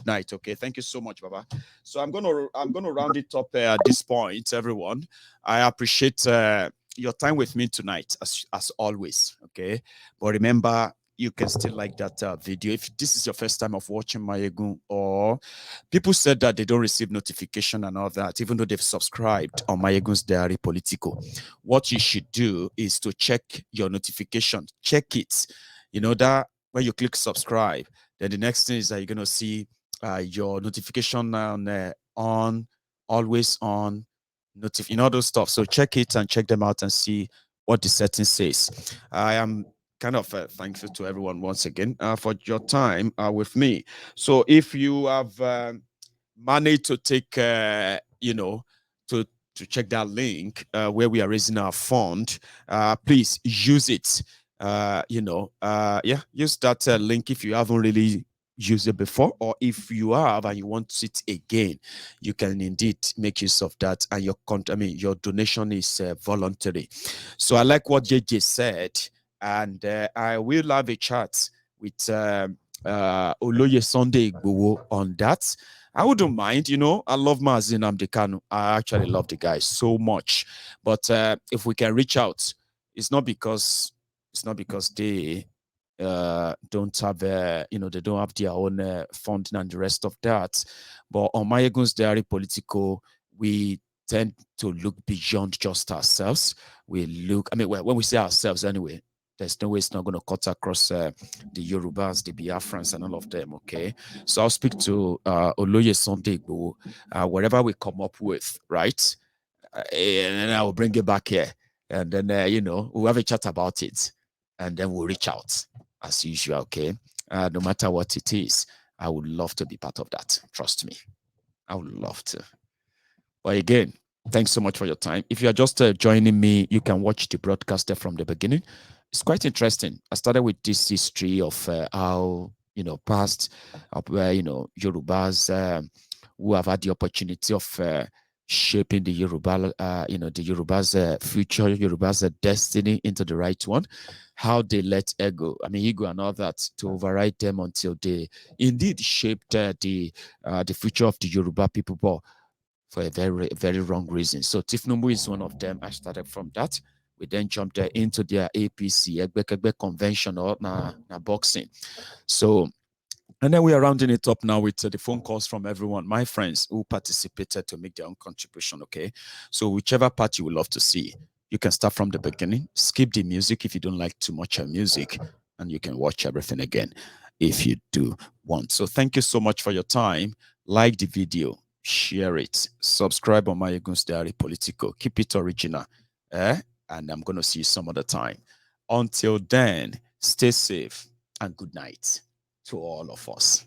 night. Okay, thank you so much, Baba. So I'm gonna round it up at this point, everyone. I appreciate your time with me tonight, as always. Okay, but remember, you can still like that video. If this is your first time of watching Mayegun, or people said that they don't receive notification and all that, even though they've subscribed on Mayegun's Diary Politico, what you should do is to check your notification. Check it. You know that when you click subscribe, then the next thing is that you're going to see your notification on, always on, all those stuff. So check it and check them out and see what the setting says. I am kind of thankful to everyone once again for your time with me. So if you have managed to take, to check that link where we are raising our fund, please use it. Use that link if you haven't really used it before, or if you have and you want it again, you can indeed make use of that. And your donation is voluntary. So I like what JJ said, and I will have a chat with Oloye Sunday Igboho on that. I wouldn't mind, I love Mazin Amdekanu. I actually love the guy so much. But if we can reach out, it's not because they don't have they don't have their own funding and the rest of that. But on Mayegun's Diary Political, we tend to look beyond just ourselves. We look, when we say ourselves anyway, there's no way it's not going to cut across the Yorubas, the Biafrans, and all of them, okay? So I'll speak to Oloye Sunday Igboho, whatever we come up with, right? And then I will bring it back here. And then, we'll have a chat about it. And then we'll reach out as usual, okay? No matter what it is, I would love to be part of that. Trust me. I would love to. But again, thanks so much for your time. If you are just joining me, you can watch the broadcast from the beginning. It's quite interesting. I started with this history of how, past, Yorubas who have had the opportunity of shaping the Yoruba, the Yoruba's future, Yoruba's destiny into the right one. How they let ego and all that to override them until they indeed shaped the future of the Yoruba people, but for a very, very wrong reason. So Tifnumbu is one of them. I started from that. We then jumped into their APC, Egbekegbe convention or na boxing. So, and then we are rounding it up now with the phone calls from everyone, my friends who participated to make their own contribution, okay? So whichever part you would love to see, you can start from the beginning, skip the music if you don't like too much music, and you can watch everything again if you do want. So thank you so much for your time. Like the video, share it, subscribe on Mayegun's Diary Political. Keep it original, and I'm going to see you some other time. Until then, stay safe and good night to all of us.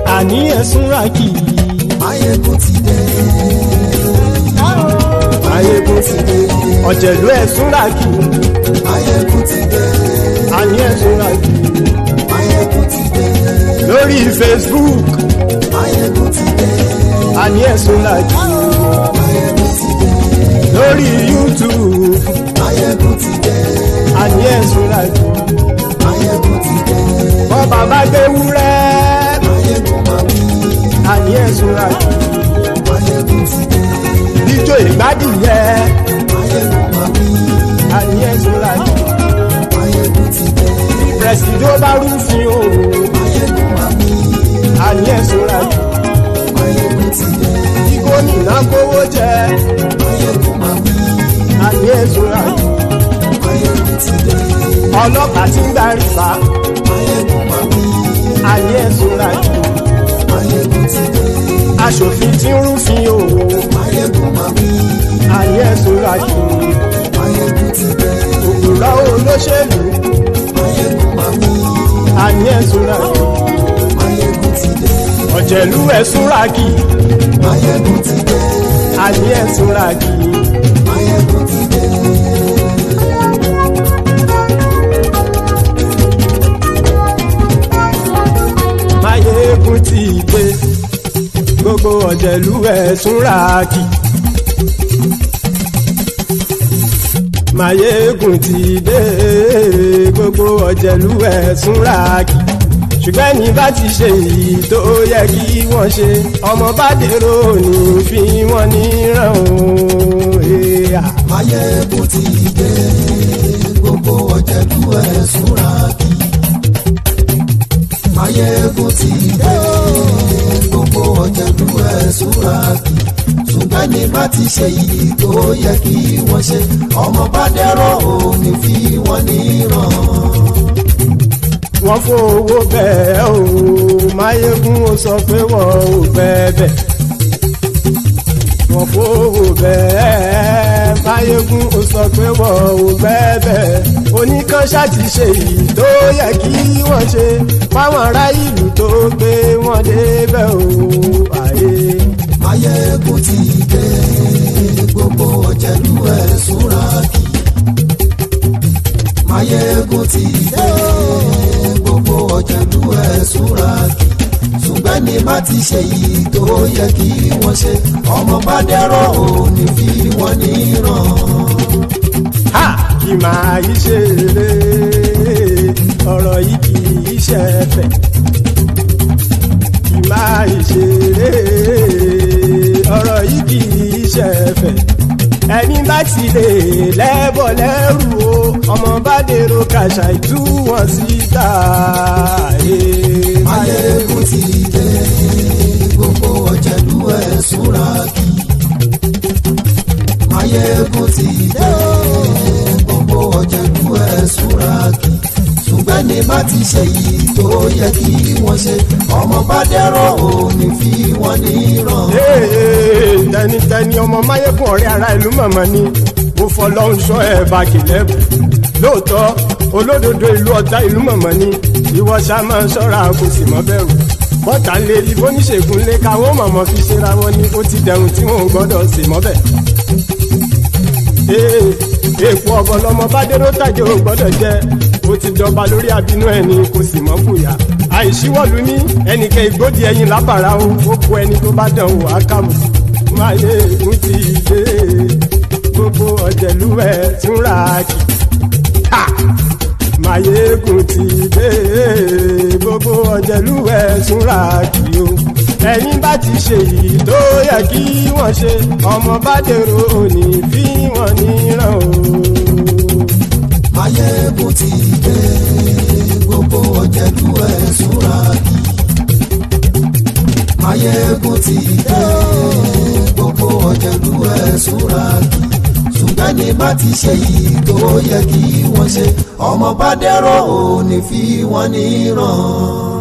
Ani esunraki Mayegun ti dé. Mayegun ti dé. Ọ̀jẹ̀lú esunraki Mayegun ti dé. Ani esunraki Mayegun ti dé. Lórí Facebook Mayegun ti dé. Ani esunraki Mayegun ti dé. Lórí YouTube Mayegun ti dé. Ani esunraki Mayegun ti dé. Bọ́ba bá gbé wúrẹ́ Mayegun máa wí. Ani esunraki Mayegun ti dé. Ijó ìgbádìyẹ Mayegun máa wí. Ani esunraki Mayegun ti dé. Pẹ̀sìdó bá rúfin o Mayegun máa wí. Ani esunraki Mayegun ti dé. Tí gómìnà kówó jẹ Mayegun máa wí. Ani esunraki Mayegun ti dé. Ọlọ́pàá tí ń darí fa Mayegun máa wí. Ani esunraki Mayegun ti dé. Aṣòfin tí ń rúfin o Mayegun máa wí. Ani esunraki Mayegun ti dé. Òpùrọ́ olóṣèlú Mayegun máa wí. Ani esunraki Mayegun ti dé. Ọ̀jẹ̀lú esunraki Mayegun ti dé. Ani esunraki Mayegun ti dé. Mayegun ti dé. Gbogbo ọ̀jẹ̀lú esunraki. Mayegun ti dé. Gbogbo ọ̀jẹ̀lú esunraki. Ṣùgbọ́n ní bá ti ṣe èyí tó yẹ kí wọ́n ṣe, ọmọ bá dèrò ní fi wọ́n níran o. Mayegun ti dé. Gbogbo ọ̀jẹ̀lú esunraki. Máyégún ti dé gbogbo ọ̀jẹ̀lú ẹ̀ súra kì ṣùgbọ́n ní bá ti ṣe yìí tó yẹ kí wọ́n ṣe ọmọ bá dẹ́rọ̀ òní fi wọ́n níran. Wọ́n fowó bẹ́ẹ̀ o Máyégún ó sọ pé wọ́n ò bẹ́ẹ̀ wọ́n fowó bẹ́ẹ̀ Máyégún ó sọ pé wọ́n ò bẹ́ẹ̀ oníkanṣá ti ṣe yìí tó yẹ kí wọ́n ṣe fáwọn ará ìlú tó gbé wọn débẹ̀ o àyè. Máyégún ti dé gbogbo ọ̀jẹ̀lú ẹ̀ súra kì Máyégún ti dé gbogbo ọ̀jẹ̀lú ẹ̀ súra kì ṣùgbọ́n ní bá ti ṣe yìí tó yẹ kí wọ́n ṣe ọmọ bá dẹ́rọ̀ òní fi wọ́n níran. Kì máa yí ṣe eré ọ̀rọ̀ yìí kì í ṣe ẹ̀fẹ̀ kì máa yí ṣe eré ọ̀rọ̀ yìí kì í ṣe ẹ̀fẹ̀ ẹni bá ti lè lẹ́bọ̀ lẹ́rù o ọmọ bá dèrò kàṣà ìtú wọn síta. Máyégún ti dé gbogbo ọ̀jẹ̀lú ẹ̀ súra kì Máyégún ti dé gbogbo ọ̀jẹ̀lú ẹ̀ súra kì ṣùgbọ́n ní bá ti ṣe yìí tó yẹ kí wọ́n ṣe ọmọ bá dẹ́rọ̀ òní fi wọ́n níran. Tẹnitẹni ọmọ Máyégún ọ̀rẹ́ ara ìlú mọ̀mọ́ ni mo fọlọ́run sọ ẹ̀ bá kìlẹ́bù lóòótọ́ olódodo ìlú ọ̀tá ìlú mọ̀mọ́ ni ìwọ ṣá máa ń ṣọ́ra kò sì mọ́ bẹ̀rù bọ́tà lè rí bóníṣègùn lé káwọ́ mọ̀mọ́ fi ṣera wọn ni ó ti dẹrùn tí wọn ò gbọ́dọ̀ sì mọ́ bẹ̀. Èèpo ọ̀bọ lọmọ bá dérò tàjẹ́ ò gbọ́dọ̀ jẹ́ ó ti jọba lórí abínú ẹni kò sì mọ́ fòyà àìsíwọ́lu ní ẹnìkẹ́ ìgbódì ẹyin lábàrá o ó kó ẹni tó bá dán o àkàmù. Máyégún ti dé gbogbo ọ̀jẹ̀lú ẹ̀ túnra kì Máyégún ti dé gbogbo ọ̀jẹ̀lú ẹ̀ túnra kì o ẹ̀yin bá ti ṣe yìí tó yẹ kí wọ́n ṣe ọmọ bá dèrò òní fi wọ́n níran o. Máyégún ti dé gbogbo ọ̀jẹ̀lú ẹ̀ súra kì Máyégún ti dé gbogbo ọ̀jẹ̀lú ẹ̀ súra kì ṣùgbọ́n ní bá ti ṣe yìí tó yẹ kí wọ́n ṣe ọmọ bá dẹ́rọ̀ òní fi wọ́n níran.